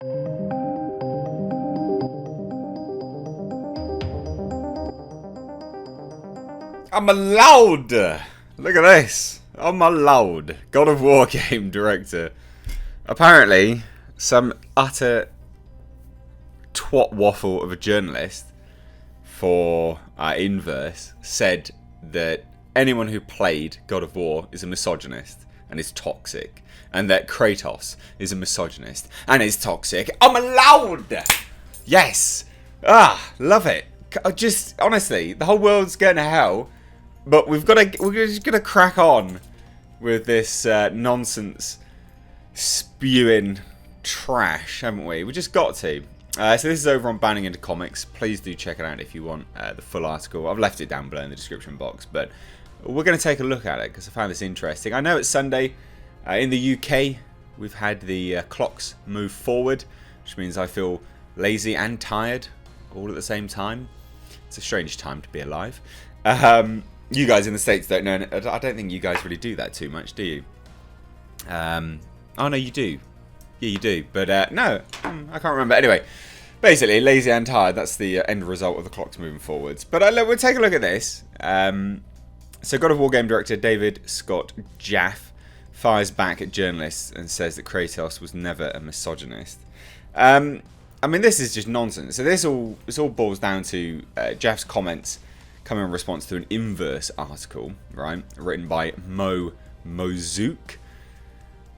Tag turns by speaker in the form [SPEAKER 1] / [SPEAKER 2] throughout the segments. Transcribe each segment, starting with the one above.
[SPEAKER 1] I'm allowed! Look at this. I'm allowed. God of War game director. Apparently, some utter twat waffle of a journalist for Inverse said that anyone who played God of War is a misogynist and is toxic, and that Kratos is a misogynist and is toxic. I'm allowed! Yes! Love it. Just, honestly, the whole world's going to hell, but we're just going to crack on with this nonsense spewing trash, haven't we? We just got to. So this is over on Banning Into Comics. Please do check it out if you want the full article. I've left it down below in the description box, but we're going to take a look at it because I found this interesting. I know it's Sunday. In the UK, we've had the clocks move forward, which means I feel lazy and tired all at the same time. It's a strange time to be alive. You guys in the States don't know. I don't think you guys really do that too much, do you? Oh, no, you do. Yeah, you do. But no, I can't remember. Anyway, basically, lazy and tired. That's the end result of the clocks moving forwards. But we'll take a look at this. So God of War game director David Scott Jaffe fires back at journalists and says that Kratos was never a misogynist. I mean, this is just nonsense. So this all boils down to Jaffe's comments coming in response to an Inverse article, right, written by Mo Mozook.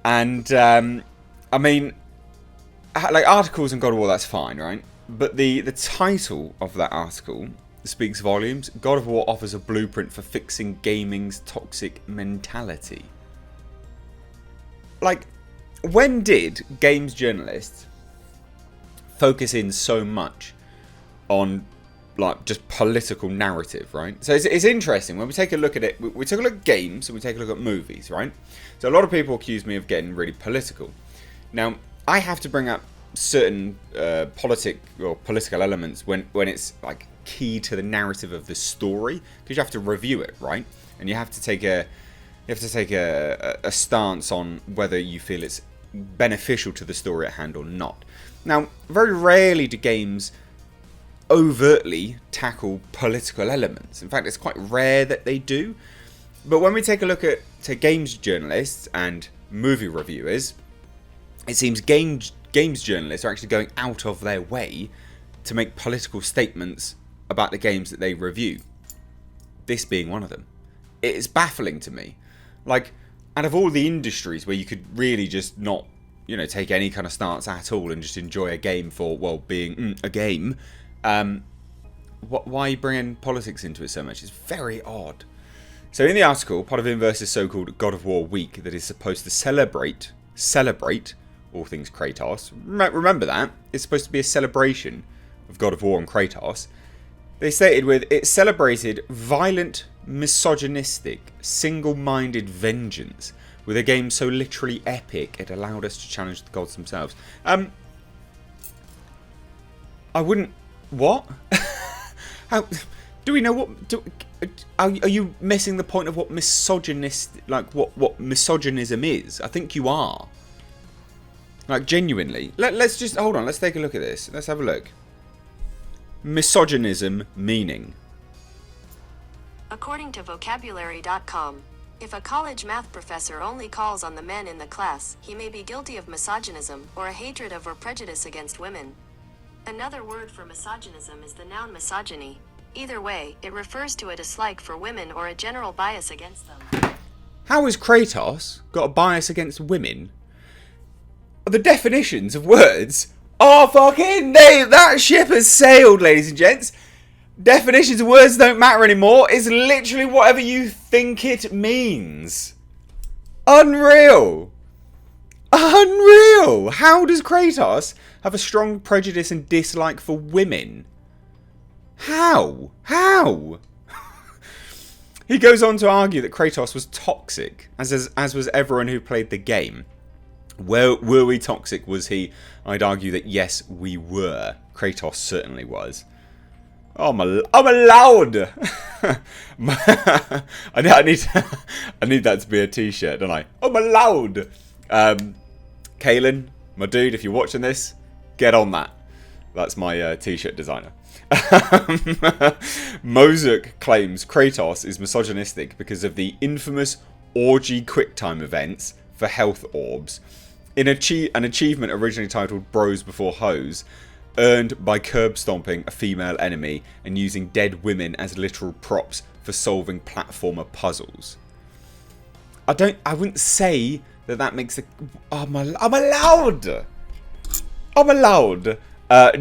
[SPEAKER 1] And I mean, like, articles in God of War, that's fine, right? But the title of that article speaks volumes. God of War offers a blueprint for fixing gaming's toxic mentality. Like, when did games journalists focus in so much on, like, just political narrative, right? So it's interesting when we take a look at it. We take a look at games and we take a look at movies, right? So a lot of people accuse me of getting really political. Now, I have to bring up certain political elements when it's like key to the narrative of the story, because you have to review it, right? And you have to take a stance on whether you feel it's beneficial to the story at hand or not. Now, very rarely do games overtly tackle political elements. In fact, it's quite rare that they do. But when we take a look at games journalists and movie reviewers, it seems games journalists are actually going out of their way to make political statements about the games that they review. This being one of them. It is baffling to me. Like, out of all the industries where you could really just not, take any kind of stance at all and just enjoy a game for, well, being a game, why bring politics into it so much? It's very odd. So in the article, part of Inverse's so-called God of War week that is supposed to celebrate all things Kratos. Remember that. It's supposed to be a celebration of God of War and Kratos. They stated it celebrated violent, misogynistic, single-minded vengeance with a game so literally epic it allowed us to challenge the gods themselves. I wouldn't... What? How... Do we know what... Are you missing the point of what misogynist... Like, what misogynism is? I think you are. Like, genuinely. Let's just... Hold on, let's take a look at this. Let's have a look. Misogynism meaning.
[SPEAKER 2] According to vocabulary.com, if a college math professor only calls on the men in the class, he may be guilty of misogynism, or a hatred of or prejudice against women. Another word for misogynism is the noun misogyny. Either way, it refers to a dislike for women or a general bias against them.
[SPEAKER 1] How has Kratos got a bias against women? The definitions of words are fucking... That ship has sailed, ladies and gents. Definitions of words don't matter anymore. It's literally whatever you think it means. Unreal. Unreal. How does Kratos have a strong prejudice and dislike for women? How? He goes on to argue that Kratos was toxic, as was everyone who played the game. Were we toxic? Was he? I'd argue that yes, we were. Kratos certainly was. Oh, I'm allowed. I need that to be a t-shirt, don't I? I'm allowed. Kalen, my dude, if you're watching this, Get on that. That's my t-shirt designer. Mozuk claims Kratos is misogynistic because of the infamous orgy quicktime events for health orbs, in an achievement originally titled Bros Before Hoes, earned by curb stomping a female enemy and using dead women as literal props for solving platformer puzzles. I wouldn't say that makes a... I'm allowed!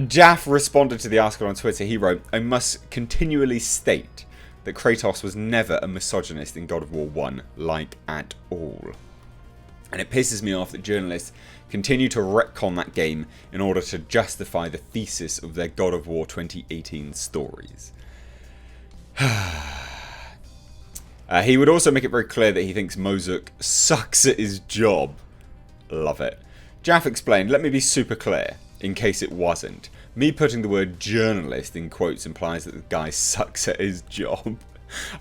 [SPEAKER 1] Jaff responded to the article on Twitter. He wrote, I must continually state that Kratos was never a misogynist in God of War 1, like at all. And it pisses me off that journalists continue to retcon that game in order to justify the thesis of their God of War 2018 stories. He would also make it very clear that he thinks Mozuk sucks at his job. Love it. Jaff explained, let me be super clear, in case it wasn't. Me putting the word journalist in quotes implies that the guy sucks at his job.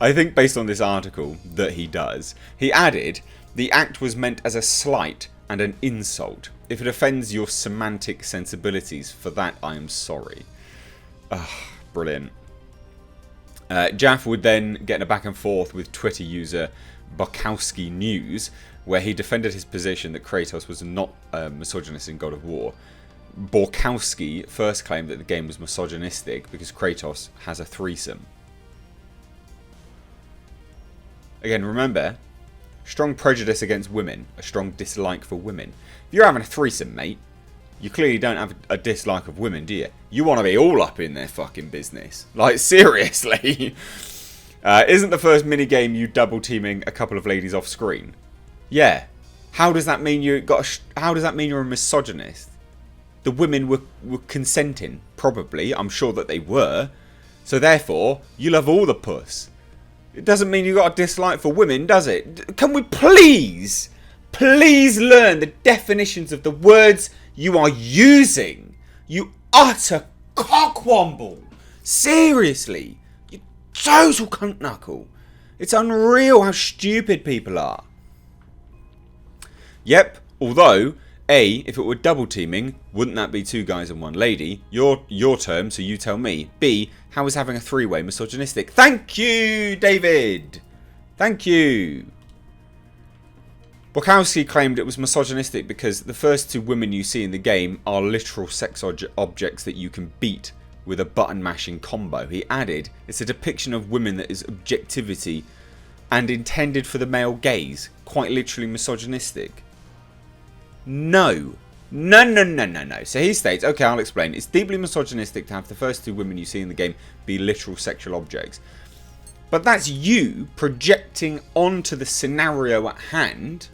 [SPEAKER 1] I think based on this article that he does. He added, the act was meant as a slight and an insult. If it offends your semantic sensibilities, for that I am sorry. Brilliant. Jaff would then get in a back and forth with Twitter user Bukowski News, where he defended his position that Kratos was not misogynist in God of War. Borkowski first claimed that the game was misogynistic because Kratos has a threesome. Again, remember, strong prejudice against women, a strong dislike for women. If you're having a threesome, mate, you clearly don't have a dislike of women, do you? You want to be all up in their fucking business. Like, seriously. Isn't the first minigame you double teaming a couple of ladies off screen? Yeah. How does that mean how does that mean you're a misogynist? The women were consenting, probably. I'm sure that they were. So therefore, you love all the puss. It doesn't mean you got a dislike for women, does it? Can we please learn the definitions of the words you are using? You utter cockwomble. Seriously. You total cunt knuckle. It's unreal how stupid people are. Yep, although, A, if it were double teaming, wouldn't that be two guys and one lady? Your term, so you tell me. B, how is having a three-way misogynistic? Thank you, David! Thank you. Bukowski claimed it was misogynistic because the first two women you see in the game are literal sex objects that you can beat with a button-mashing combo. He added, it's a depiction of women that is objectivity and intended for the male gaze. Quite literally misogynistic. No. So he states, okay, I'll explain. It's deeply misogynistic to have the first two women you see in the game be literal sexual objects. But that's you projecting onto the scenario at hand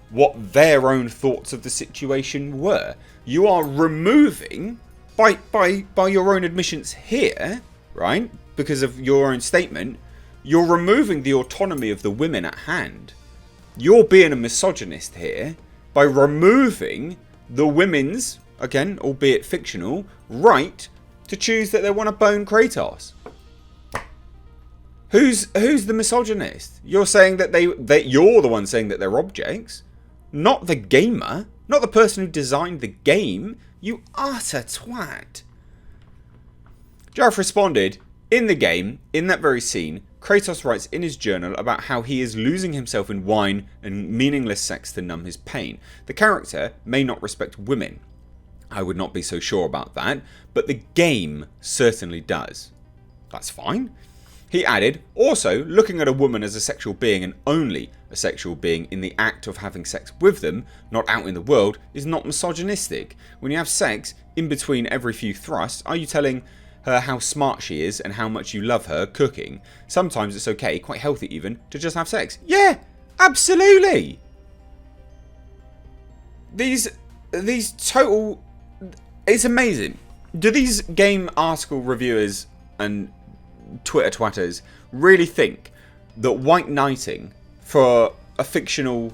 [SPEAKER 1] what their own thoughts of the situation were. You are removing, by your own admissions here, right, because of your own statement, you're removing the autonomy of the women at hand. You're being a misogynist here by removing the women's, again, albeit fictional, right to choose that they want to bone Kratos. Who's the misogynist? You're saying that you're the one saying that they're objects, not the gamer, not the person who designed the game. You utter twat. Jareth responded, in the game, in that very scene, Kratos writes in his journal about how he is losing himself in wine and meaningless sex to numb his pain. The character may not respect women. I would not be so sure about that, but the game certainly does. That's fine. He added, also, looking at a woman as a sexual being and only a sexual being in the act of having sex with them, not out in the world, is not misogynistic. When you have sex, in between every few thrusts, are you telling her how smart she is and how much you love her cooking? Sometimes it's okay, quite healthy even, to just have sex. Yeah, absolutely. These total... It's amazing. Do these game article reviewers and Twitter twatters really think that white knighting for a fictional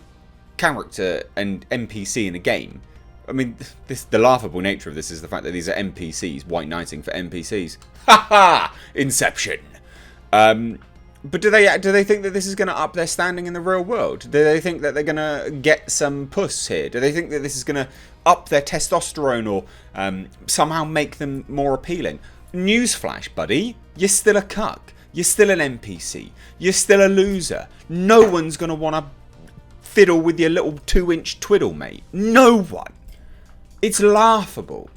[SPEAKER 1] character and NPC in a game, I mean, the laughable nature of this is the fact that these are NPCs, white knighting for NPCs. Ha ha! Inception. But do they think that this is going to up their standing in the real world? Do they think that they're going to get some puss here? Do they think that this is going to up their testosterone or somehow make them more appealing. Newsflash, buddy, you're still a cuck. You're still an NPC. You're still a loser. No one's going to want to fiddle with your little 2-inch twiddle, mate. No one. It's laughable.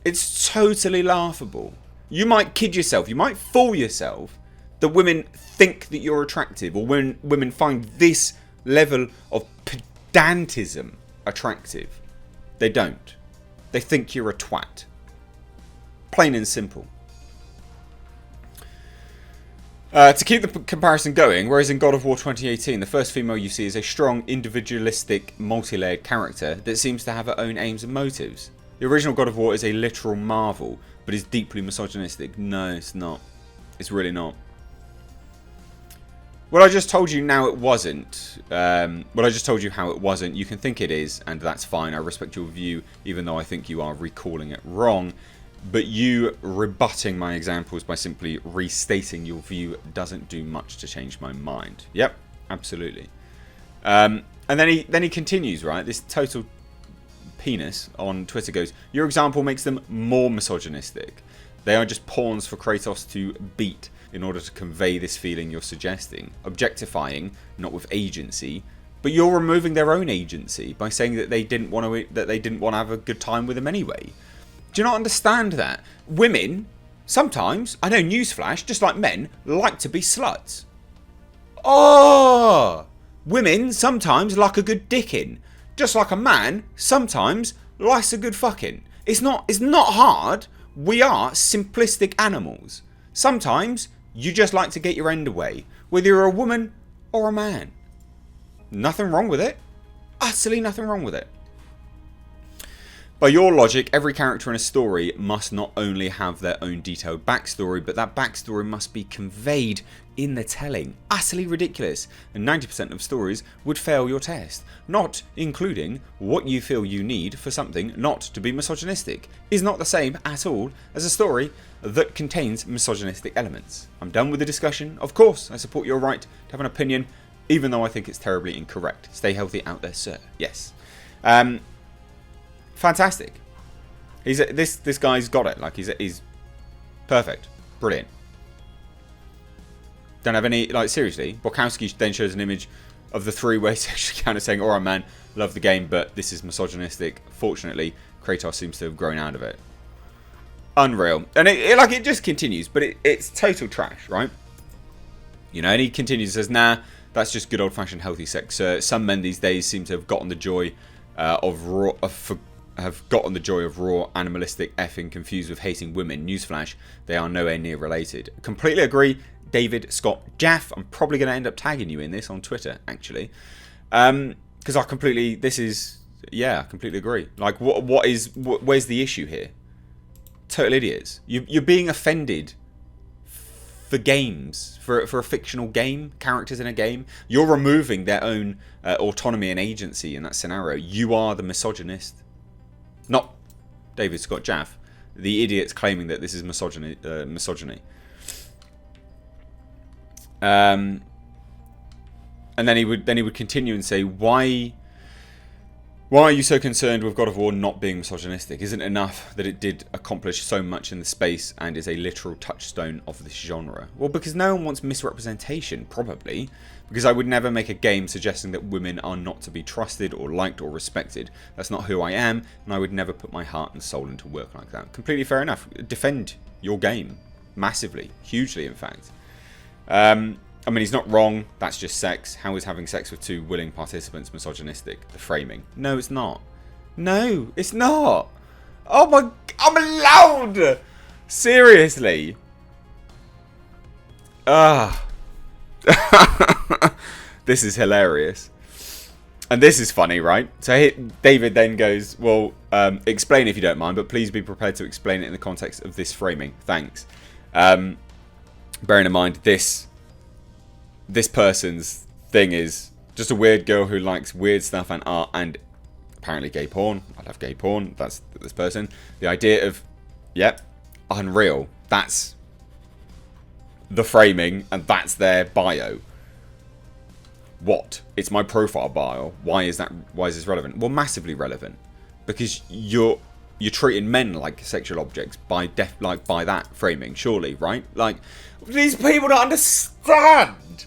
[SPEAKER 1] It's totally laughable. You might kid yourself. You might fool yourself that women think that you're attractive, or when women find this level of pedantism attractive. They don't. They think you're a twat. Plain and simple. To keep the comparison going, whereas in God of War 2018, the first female you see is a strong, individualistic, multi-layered character that seems to have her own aims and motives. The original God of War is a literal marvel, but is deeply misogynistic. No, it's not. It's really not. What I just told you now it wasn't. What I just told you how it wasn't. You can think it is, and that's fine. I respect your view, even though I think you are recalling it wrong. But you rebutting my examples by simply restating your view doesn't do much to change my mind. Yep, absolutely. And then he continues, right? This total penis on Twitter goes, your example makes them more misogynistic. They are just pawns for Kratos to beat in order to convey this feeling you're suggesting. Objectifying, not with agency, but you're removing their own agency by saying that they didn't want to have a good time with him anyway. Do you not understand that? Women, sometimes, I know newsflash, just like men, like to be sluts. Oh! Women sometimes like a good dicking. Just like a man sometimes likes a good fucking. It's not hard. We are simplistic animals. Sometimes you just like to get your end away, whether you're a woman or a man. Nothing wrong with it. Utterly nothing wrong with it. By your logic, every character in a story must not only have their own detailed backstory, but that backstory must be conveyed in the telling. Utterly ridiculous. And 90% of stories would fail your test. Not including what you feel you need for something not to be misogynistic is not the same at all as a story that contains misogynistic elements. I'm done with the discussion. Of course, I support your right to have an opinion, even though I think it's terribly incorrect. Stay healthy out there, sir. Yes. Fantastic. This guy's got it. Like he's perfect, brilliant. Don't have any, like, seriously. Borkowski then shows an image of the three-way sexual counter saying, "Alright, man, love the game, but this is misogynistic." Fortunately, Kratos seems to have grown out of it. Unreal, and it just continues, but it's total trash, right? You know, and he continues, says, "Nah, that's just good old-fashioned healthy sex. Some men these days seem to have gotten the joy of raw animalistic effing confused with hating women. Newsflash, they are nowhere near related." Completely agree, David Scott Jaff. I'm probably going to end up tagging you in this on Twitter, actually, because I completely agree. Like, where's the issue here? Total idiots. You're being offended for games, for a fictional game, characters in a game. You're removing their own autonomy and agency in that scenario. You are the misogynist. Not David Scott Jaff, the idiots claiming that this is misogyny. And then he would continue and say, why are you so concerned with God of War not being misogynistic? Isn't it enough that it did accomplish so much in the space and is a literal touchstone of this genre? Well, because no one wants misrepresentation, probably. Because I would never make a game suggesting that women are not to be trusted or liked or respected. That's not who I am, and I would never put my heart and soul into work like that. Completely fair enough. Defend your game. Massively. Hugely, in fact. I mean, he's not wrong. That's just sex. How is having sex with two willing participants misogynistic? The framing. No, it's not. No, it's not. Oh my... I'm allowed! Seriously. This is hilarious. And this is funny, right? So David then goes, well, explain if you don't mind, but please be prepared to explain it in the context of this framing. Thanks. Bearing in mind, this person's thing is just a weird girl who likes weird stuff and art and apparently gay porn. I love gay porn. That's this person. The idea of, yep, unreal. That's the framing and that's their bio. What? It's my profile bio. Why is this relevant? Well, massively relevant, because you're treating men like sexual objects by that framing, surely, right? Like, these people don't understand.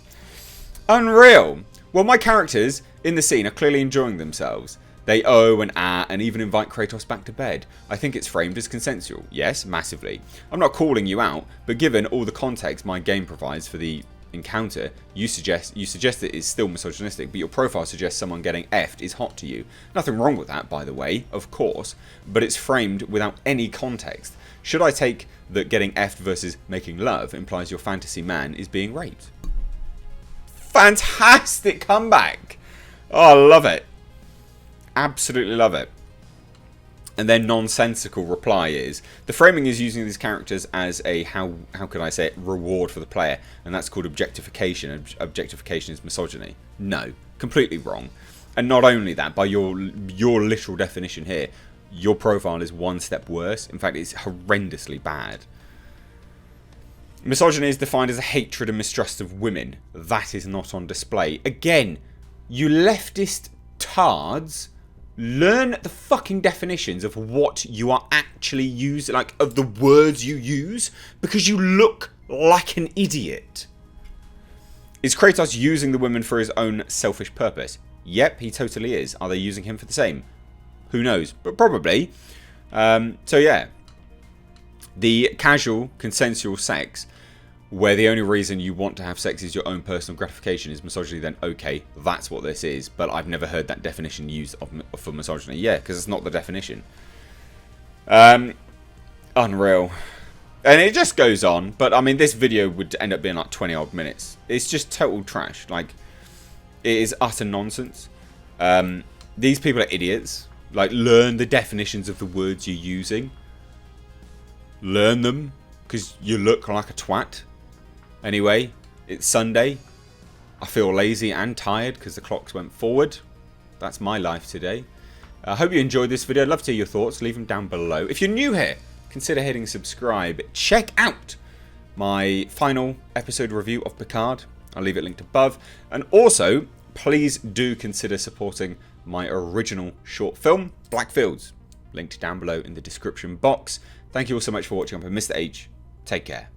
[SPEAKER 1] Unreal. Well, my characters in the scene are clearly enjoying themselves. They and and even invite Kratos back to bed. I think it's framed as consensual. Yes, massively. I'm not calling you out, but given all the context my game provides for the encounter, you suggest that it's still misogynistic, but your profile suggests someone getting effed is hot to you. Nothing wrong with that, by the way, of course, but it's framed without any context. Should I take that getting effed versus making love implies your fantasy man is being raped? Fantastic comeback! Oh, I love it. Absolutely love it. And their nonsensical reply is, the framing is using these characters as a, how could I say it, reward for the player, and that's called objectification. Objectification is misogyny. No, completely wrong. And not only that, by your literal definition here, your profile is one step worse. In fact, it's horrendously bad. Misogyny is defined as a hatred and mistrust of women. That is not on display. Again, you leftist tards, learn the fucking definitions of what you are actually using, like, of the words you use, because you look like an idiot. Is Kratos using the women for his own selfish purpose? Yep, he totally is. Are they using him for the same? Who knows? But probably. So yeah. The casual, consensual sex, where the only reason you want to have sex is your own personal gratification, is misogyny, then okay, that's what this is. But I've never heard that definition used for misogyny. Yeah, because it's not the definition. Unreal. And it just goes on. But, I mean, this video would end up being like 20 odd minutes. It's just total trash. Like, it is utter nonsense. These people are idiots. Like, learn the definitions of the words you're using. Learn them, because you look like a twat. Anyway, it's Sunday. I feel lazy and tired because the clocks went forward. That's my life today. I hope you enjoyed this video. I'd love to hear your thoughts. Leave them down below. If you're new here, consider hitting subscribe. Check out my final episode review of Picard. I'll leave it linked above. And also, please do consider supporting my original short film, Blackfields. Linked down below in the description box. Thank you all so much for watching. I'm Mr. H. Take care.